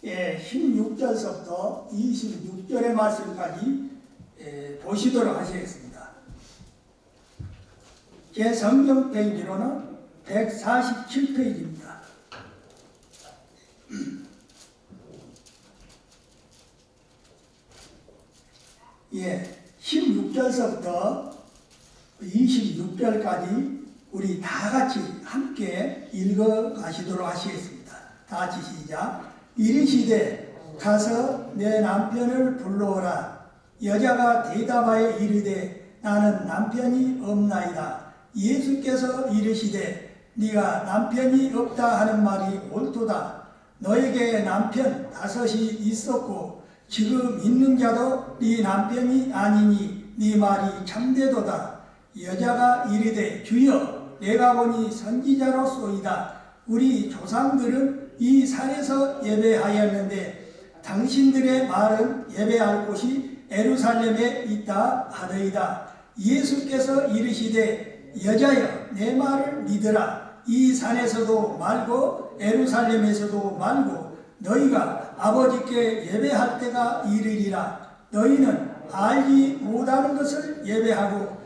16절서부터 26절의 말씀까지 보시도록 하시겠습니다. 제 성경 페이지로는 147페이지입니다. 예, 16절서부터 26절까지 우리 다 같이 함께 읽어 가시도록 하시겠습니다. 다 같이 시작. 이르시되 가서 내 남편을 불러오라. 여자가 대답하여 이르되 나는 남편이 없나이다. 예수께서 이르시되 네가 남편이 없다 하는 말이 옳도다. 너에게 남편 5이 있었고 지금 있는 자도 네 남편이 아니니 네 말이 참되도다. 여자가 이르되 주여 내가 보니 선지자로소이다. 우리 조상들은 이 산에서 예배하였는데 당신들의 말은 예배할 곳이 예루살렘에 있다 하더이다. 예수께서 이르시되 여자여 내 말을 믿으라. 이 산에서도 말고 예루살렘에서도 말고 너희가 아버지께 예배할 때가 이르리라. 너희는 알지 못하는 것을 예배하고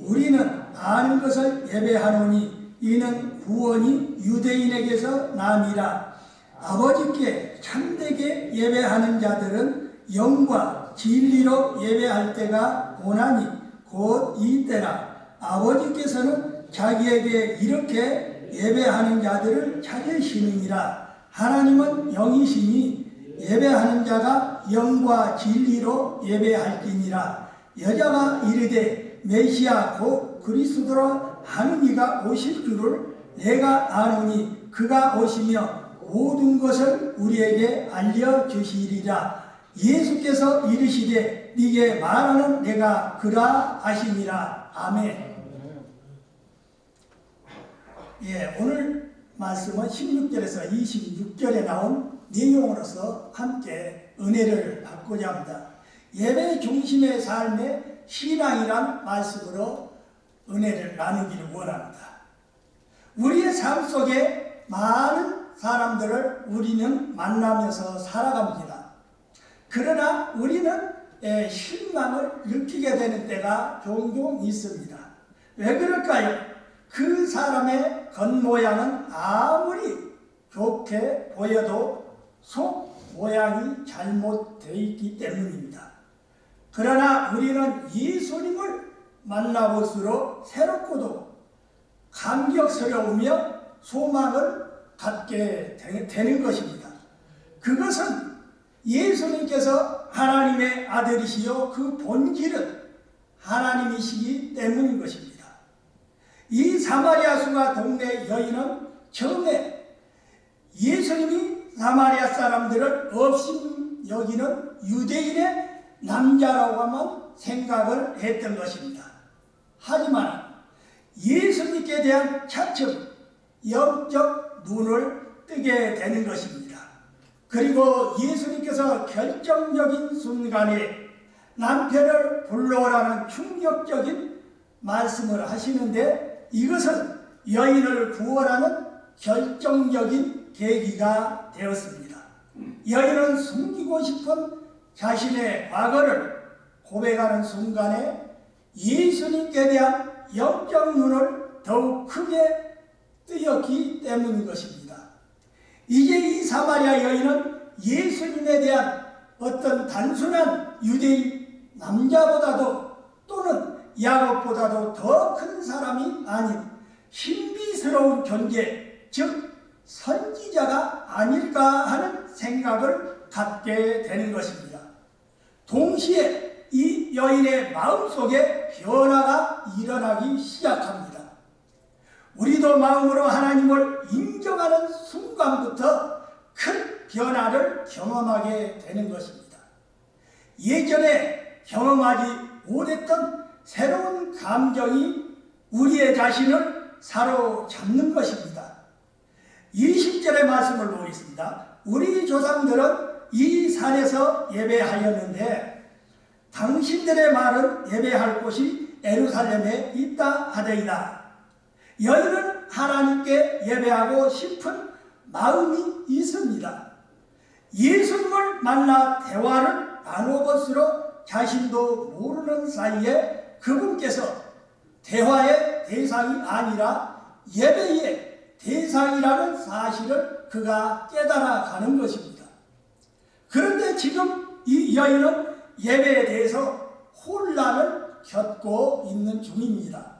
우리는 아는 것을 예배하노니 이는 구원이 유대인에게서 남이라. 아버지께 참되게 예배하는 자들은 영과 진리로 예배할 때가 오나니 곧 이때라. 아버지께서는 자기에게 이렇게 예배하는 자들을 찾으시느니라. 하나님은 영이시니 예배하는 자가 영과 진리로 예배할지니라. 여자가 이르되 메시아 곧 그리스도라 하는 이가 오실 줄을 내가 아노니 그가 오시며 모든 것을 우리에게 알려주시리라. 예수께서 이르시되 네게 말하는 내가 그라 하시니라. 아멘. 예, 오늘 말씀은 16절에서 26절에 나온 내용으로서 함께 은혜를 받고자 합니다. 예배 중심의 삶의 신앙이란 말씀으로 은혜를 나누기를 원합니다. 우리의 삶 속에 많은 사람들을 우리는 만나면서 살아갑니다. 그러나 우리는 실망을 느끼게 되는 때가 종종 있습니다. 왜 그럴까요? 그 사람의 겉모양은 아무리 좋게 보여도 속 모양이 잘못되어 있기 때문입니다. 그러나 우리는 예수님을 만나볼수록 새롭고도 감격스러우며 소망을 갖게 되는 것입니다. 그것은 예수님께서 하나님의 아들이시요 그 본질은 하나님이시기 때문인 것입니다. 이 사마리아 수가 동네 여인은 처음에 예수님이 사마리아 사람들을 없인 여기는 유대인의 남자라고 하면 생각을 했던 것입니다. 하지만 예수님께 대한 차츰 영적 눈을 뜨게 되는 것입니다. 그리고 예수님께서 결정적인 순간에 남편을 불러오라는 충격적인 말씀을 하시는데 이것은 여인을 구원하는 결정적인 계기가 되었습니다. 여인은 숨기고 싶은 자신의 과거를 고백하는 순간에 예수님께 대한 영적 눈을 더욱 크게 뜨였기 때문인 것입니다. 이제 이 사마리아 여인은 예수님에 대한 어떤 단순한 유대인 남자보다도 또는 야곱보다도 더 큰 사람이 아닌 신비스러운 존재, 즉 선지자가 아닐까 하는 생각을 갖게 되는 것입니다. 동시에 이 여인의 마음속에 변화가 일어나기 시작합니다. 우리도 마음으로 하나님을 인정하는 순간부터 큰 변화를 경험하게 되는 것입니다. 예전에 경험하지 못했던 새로운 감정이 우리의 자신을 사로잡는 것입니다. 20절의 말씀을 보겠습니다. 우리 조상들은 이 산에서 예배하였는데 당신들의 말은 예배할 곳이 예루살렘에 있다 하더이다. 여인은 하나님께 예배하고 싶은 마음이 있습니다. 예수님을 만나 대화를 나눠볼수록 자신도 모르는 사이에 그분께서 대화의 대상이 아니라 예배의 대상이라는 사실을 그가 깨달아가는 것입니다. 그런데 지금 이 여인은 예배에 대해서 혼란을 겪고 있는 중입니다.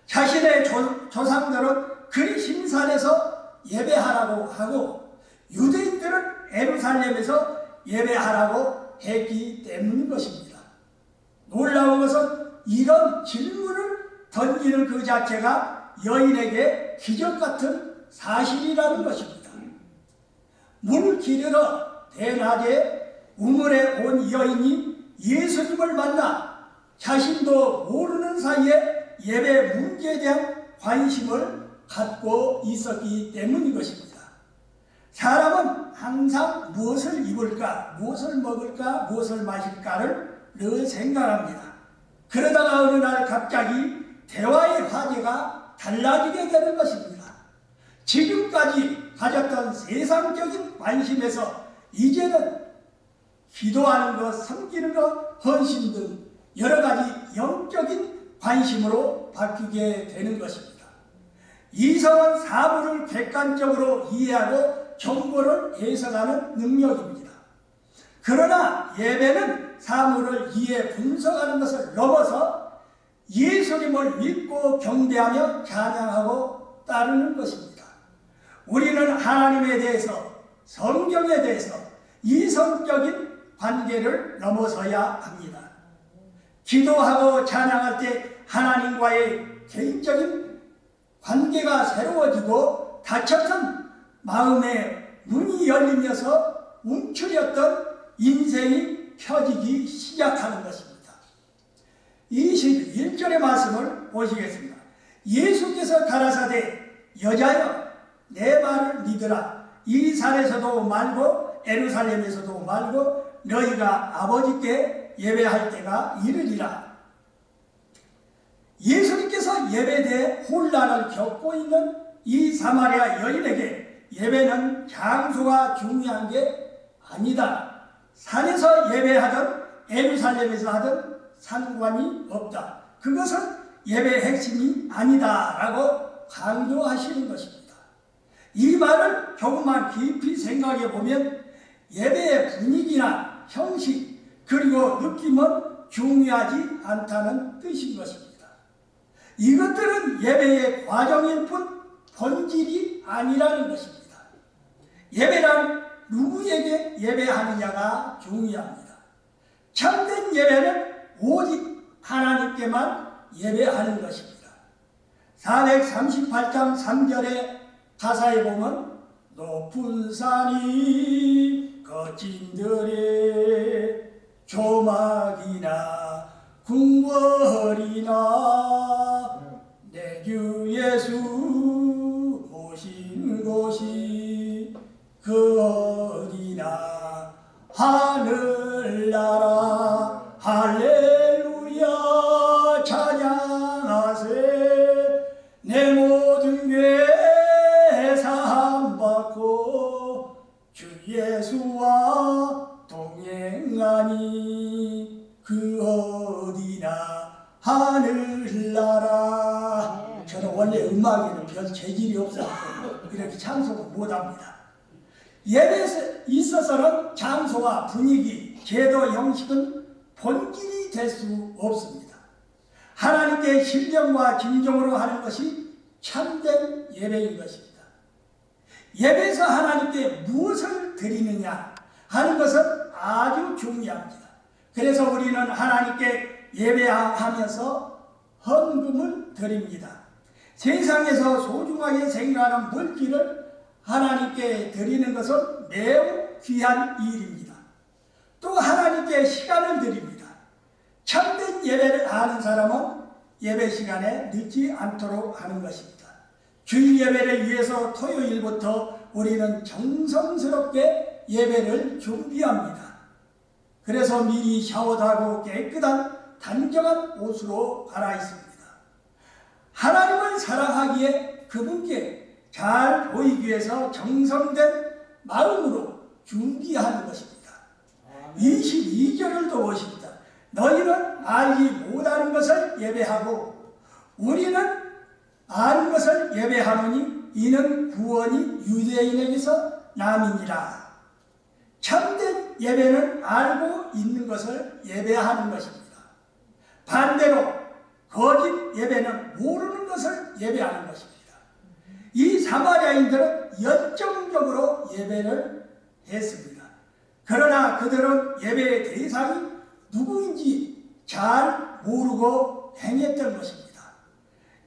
자신의 조상들은 그리심산에서 예배하라고 하고 유대인들은 예루살렘에서 예배하라고 했기 때문인 것입니다. 놀라운 것은 이런 질문을 던지는 그 자체가 여인에게 기적 같은 사실이라는 것입니다. 물 기르러 대낮에 우물에 온 여인이 예수님을 만나 자신도 모르는 사이에 예배 문제에 대한 관심을 갖고 있었기 때문인 것입니다. 사람은 항상 무엇을 입을까, 무엇을 먹을까, 무엇을 마실까를 늘 생각합니다. 그러다가 어느 날 갑자기 대화의 화제가 달라지게 되는 것입니다. 지금까지 가졌던 세상적인 관심에서 이제는 기도하는 것, 섬기는 것, 헌신 등 여러 가지 영적인 관심으로 바뀌게 되는 것입니다. 이성은 사물을 객관적으로 이해하고 정보를 해석하는 능력입니다. 그러나 예배는 사물을 이해 분석하는 것을 넘어서 예수님을 믿고 경배하며 찬양하고 따르는 것입니다. 우리는 하나님에 대해서, 성경에 대해서 이성적인 관계를 넘어서야 합니다. 기도하고 찬양할 때 하나님과의 개인적인 관계가 새로워지고 닫혔던 마음의 문이 열리면서 움츠렸던 인생이 펴지기 시작하는 것입니다. 21절의 말씀을 보시겠습니다. 예수께서 가라사대 여자여 내 말을 믿으라. 이 산에서도 말고 예루살렘에서도 말고 너희가 아버지께 예배할 때가 이르리라. 예수님께서 예배에 대해 혼란을 겪고 있는 이 사마리아 여인에게 예배는 장소가 중요한 게 아니다. 산에서 예배하든 예루살렘에서 하든 상관이 없다. 그것은 예배의 핵심이 아니다라고 강조하시는 것입니다. 이 말을 조금만 깊이 생각해 보면 예배의 분위기나 형식 그리고 느낌은 중요하지 않다는 뜻인 것입니다. 이것들은 예배의 과정일 뿐 본질이 아니라는 것입니다. 예배란 누구에게 예배하느냐가 중요합니다. 참된 예배는 오직 하나님께만 예배하는 것입니다. 438장 3절의 가사에 보면 높은 산이 거친 들에 조막이나 궁궐이나 내 주 예수 모신 곳이 그 어디나 하늘나라 할렐루야 찬양하세 내 모든 죄 사함받고 주 예수와 동행하니 그 어디나 하늘나라. 저는 원래 음악에는 별 재질이 없어서 이렇게 찬송을 못합니다. 예배에 있어서는 장소와 분위기, 제도, 형식은 본질이 될 수 없습니다. 하나님께 신령과 진정으로 하는 것이 참된 예배인 것입니다. 예배에서 하나님께 무엇을 드리느냐 하는 것은 아주 중요합니다. 그래서 우리는 하나님께 예배하면서 헌금을 드립니다. 세상에서 소중하게 생각하는 물질을 하나님께 드리는 것은 매우 귀한 일입니다. 또 하나님께 시간을 드립니다. 참된 예배를 하는 사람은 예배 시간에 늦지 않도록 하는 것입니다. 주일 예배를 위해서 토요일부터 우리는 정성스럽게 예배를 준비합니다. 그래서 미리 샤워도 하고 깨끗한 단정한 옷으로 갈아입습니다. 하나님을 사랑하기에 그분께 잘 보이기 위해서 정성된 마음으로 준비하는 것입니다. 22절을 또 보십니다. 너희는 알지 못하는 것을 예배하고 우리는 아는 것을 예배하노니 이는 구원이 유대인에게서 남이니라. 참된 예배는 알고 있는 것을 예배하는 것입니다. 반대로 거짓 예배는 모르는 것을 예배하는 것입니다. 이 사마리아인들은 열정적으로 예배를 했습니다. 그러나 그들은 예배의 대상이 누구인지 잘 모르고 행했던 것입니다.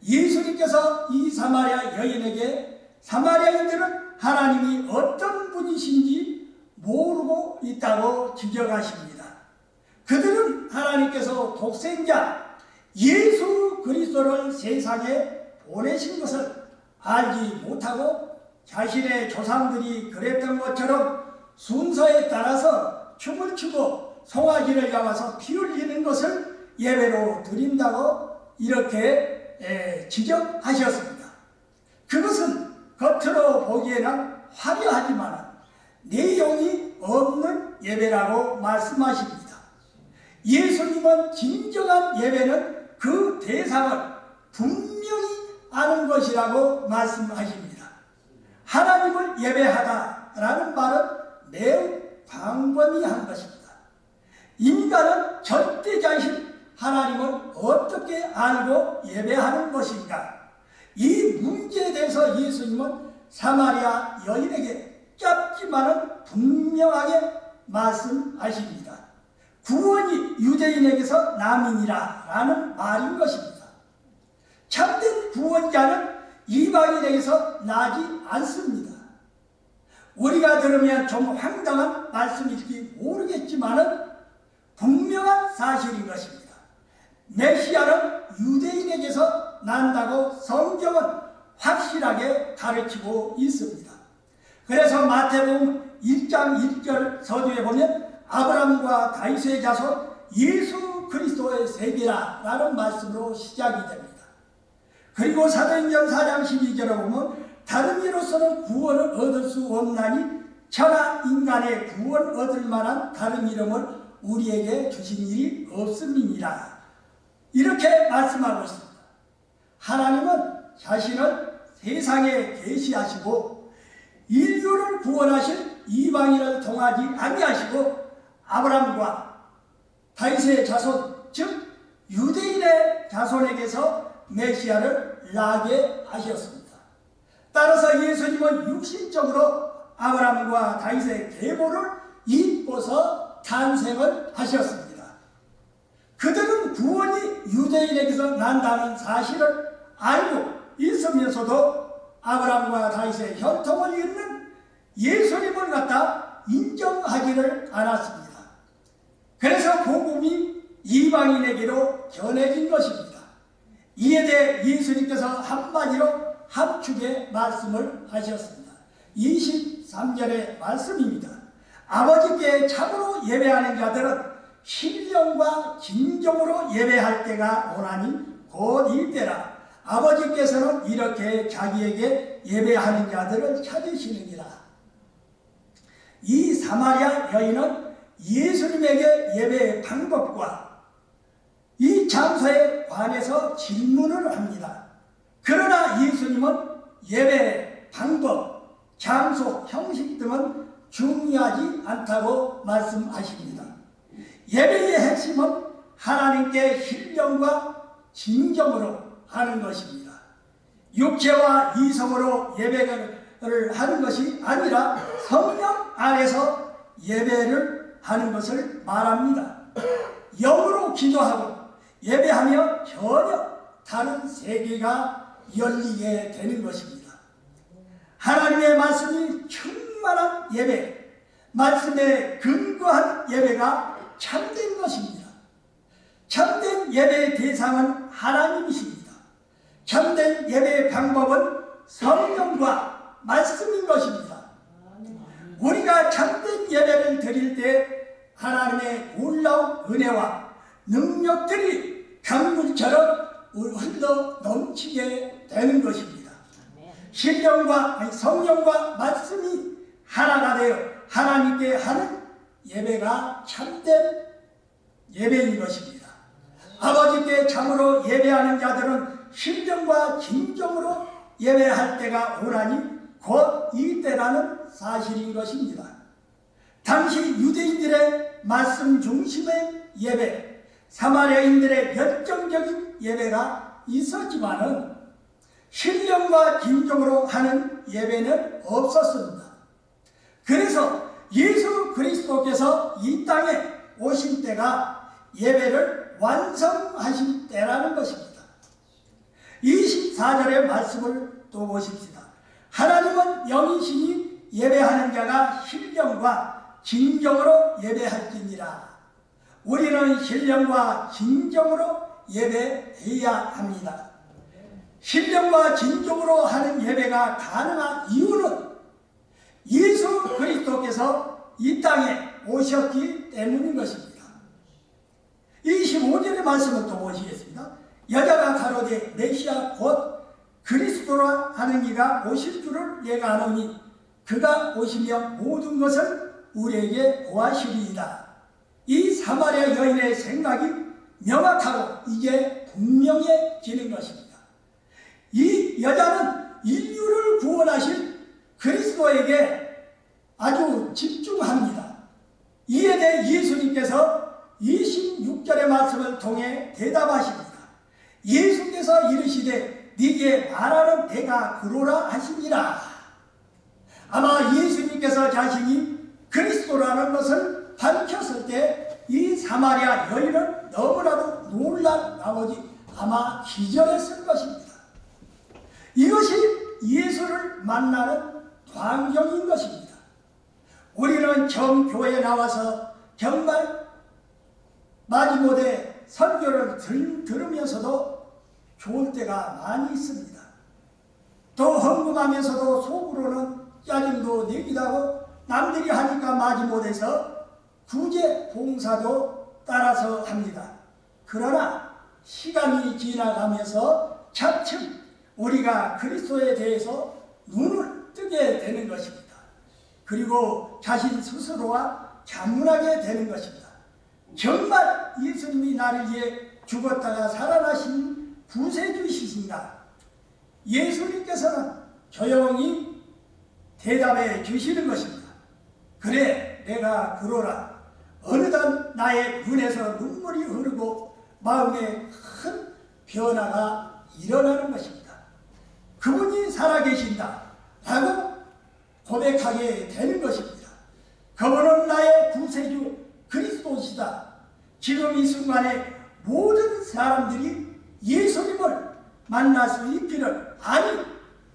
예수님께서 이 사마리아 여인에게 사마리아인들은 하나님이 어떤 분이신지 모르고 있다고 지적하십니다. 그들은 하나님께서 독생자 예수 그리스도를 세상에 보내신 것을 알지 못하고 자신의 조상들이 그랬던 것처럼 순서에 따라서 춤을 추고 송아지를 잡아서 피 흘리는 것을 예배로 드린다고 이렇게 지적하셨습니다. 그것은 겉으로 보기에는 화려하지만 내용이 없는 예배라고 말씀하십니다. 예수님은 진정한 예배는 그 대상을 분명히 아는 것이라고 말씀하십니다. 하나님을 예배하다라는 말은 매우 광범위한 것입니다. 인간은 절대자이신 하나님을 어떻게 알고 예배하는 것인가? 이 문제에 대해서 예수님은 사마리아 여인에게 짧지만은 분명하게 말씀하십니다. 구원이 유대인에게서 남이니라 라는 말인 것입니다. 참된 구원자는 이방인에게서 나지 않습니다. 우리가 들으면 좀 황당한 말씀일지 모르겠지만은 분명한 사실인 것입니다. 메시아는 유대인에게서 난다고 성경은 확실하게 가르치고 있습니다. 그래서 마태복음 1장 1절 서두에 보면 아브라함과 다윗의 자손 예수 그리스도의 세계라 라는 말씀으로 시작이 됩니다. 그리고 사도행전 4장 12절에 보면 다른 이로서는 구원을 얻을 수 없나니 천하 인간의 구원 얻을 만한 다른 이름을 우리에게 주신 일이 없음이니라. 이렇게 말씀하고 있습니다. 하나님은 자신을 세상에 계시하시고 인류를 구원하실 이방인을 통하지 아니하시고 아브라함과 다윗의 자손 즉 유대인의 자손에게서 메시아를 나게 하셨습니다. 따라서 예수님은 육신적으로 아브라함과 다윗의 계보를 잇고서 탄생을 하셨습니다. 그들은 구원이 유대인에게서 난다는 사실을 알고 있으면서도 아브라함과 다윗의 혈통을 잇는 예수님을 갖다 인정하지를 않았습니다. 그래서 복음이 이방인에게로 전해진 것입니다. 이에 대해 예수님께서 한마디로 함축의 말씀을 하셨습니다. 23절의 말씀입니다. 아버지께 참으로 예배하는 자들은 신령과 진정으로 예배할 때가 오나니 곧 이때라. 아버지께서는 이렇게 자기에게 예배하는 자들을 찾으시느니라. 이 사마리아 여인은 예수님에게 예배의 방법과 이 장소에 관해서 질문을 합니다. 그러나 예수님은 예배의 방법, 장소, 형식 등은 중요하지 않다고 말씀하십니다. 예배의 핵심은 하나님께 신령과 진정으로 하는 것입니다. 육체와 이성으로 예배를 하는 것이 아니라 성령 안에서 예배를 하는 것을 말합니다. 영으로 기도하고 예배하며 전혀 다른 세계가 열리게 되는 것입니다. 하나님의 말씀이 충만한 예배, 말씀에 근거한 예배가 참된 것입니다. 참된 예배의 대상은 하나님이십니다. 참된 예배의 방법은 성령과 말씀인 것입니다. 우리가 참된 예배를 드릴 때 하나님의 놀라운 은혜와 능력들이 강물처럼 흘러 넘치게 되는 것입니다. 성령과 말씀이 하나가 되어 하나님께 하는 예배가 참된 예배인 것입니다. 아버지께 참으로 예배하는 자들은 신령과 진정으로 예배할 때가 오나니 곧 이 때라는 사실인 것입니다. 당시 유대인들의 말씀 중심의 예배, 사마리아인들의 열정적인 예배가 있었지만은 신령과 진정으로 하는 예배는 없었습니다. 그래서 예수 그리스도께서 이 땅에 오신 때가 예배를 완성하신 때라는 것입니다. 24절의 말씀을 또 보십시다. 하나님은 영이시니 예배하는 자가 신령과 진정으로 예배할지니라. 우리는 신령과 진정으로 예배해야 합니다. 신령과 진정으로 하는 예배가 가능한 이유는 예수 그리스도께서 이 땅에 오셨기 때문인 것입니다. 25절의 말씀을 또 보시겠습니다. 여자가 가로되 메시아 곧 그리스도라 하는 이가 오실 줄을 내가 아노니 그가 오시며 모든 것을 우리에게 보하시리이다. 이 사마리아 여인의 생각이 명확하고 이게 분명해지는 것입니다. 이 여자는 인류를 구원하실 그리스도에게 아주 집중합니다. 이에 대해 예수님께서 26절의 말씀을 통해 대답하십니다. 예수께서 이르시되 네게 말하는 내가 그로라 하시니라. 아마 예수님께서 자신이 그리스도라는 것을 밝혔을 때 이 사마리아 여인은 너무나도 놀란 나머지 아마 기절했을 것입니다. 이것이 예수를 만나는 광경인 것입니다. 우리는 처음 교회에 나와서 정말 마지못해 설교를 들으면서도 좋을 때가 많이 있습니다. 또 헌금하면서도 속으로는 짜증도 내기도 하고 남들이 하니까 마지못해서 구제 봉사도 따라서 합니다. 그러나 시간이 지나가면서 차츰 우리가 그리스도에 대해서 눈을 뜨게 되는 것입니다. 그리고 자신 스스로와 자문하게 되는 것입니다. 정말 예수님이 나를 위해 죽었다가 살아나신 구세주이신가? 예수님께서는 조용히 대답해 주시는 것입니다. 그래, 내가 그러라. 어느덧 나의 눈에서 눈물이 흐르고 마음에 큰 변화가 일어나는 것입니다. 그분이 살아계신다 라고 고백하게 되는 것입니다. 그분은 나의 구세주 그리스도시다. 지금 이 순간에 모든 사람들이 예수님을 만날 수 있기를, 아니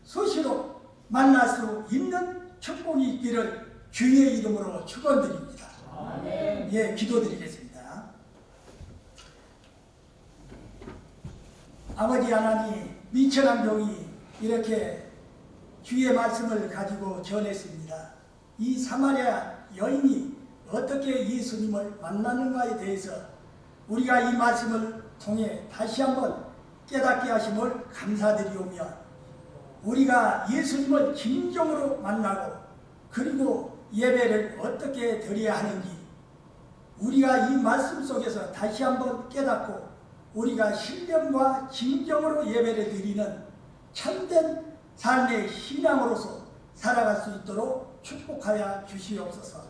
수시로 만날 수 있는 축복이 있기를 주의 이름으로 축원드립니다. 아멘. 예, 기도드리겠습니다. 아버지 하나님, 미천한 종이 이렇게 주의 말씀을 가지고 전했습니다. 이 사마리아 여인이 어떻게 예수님을 만나는가에 대해서 우리가 이 말씀을 통해 다시 한번 깨닫게 하심을 감사드리오며, 우리가 예수님을 진정으로 만나고 그리고 예배를 어떻게 드려야 하는지 우리가 이 말씀 속에서 다시 한번 깨닫고 우리가 신령과 진정으로 예배를 드리는 참된 삶의 신앙으로서 살아갈 수 있도록 축복하여 주시옵소서.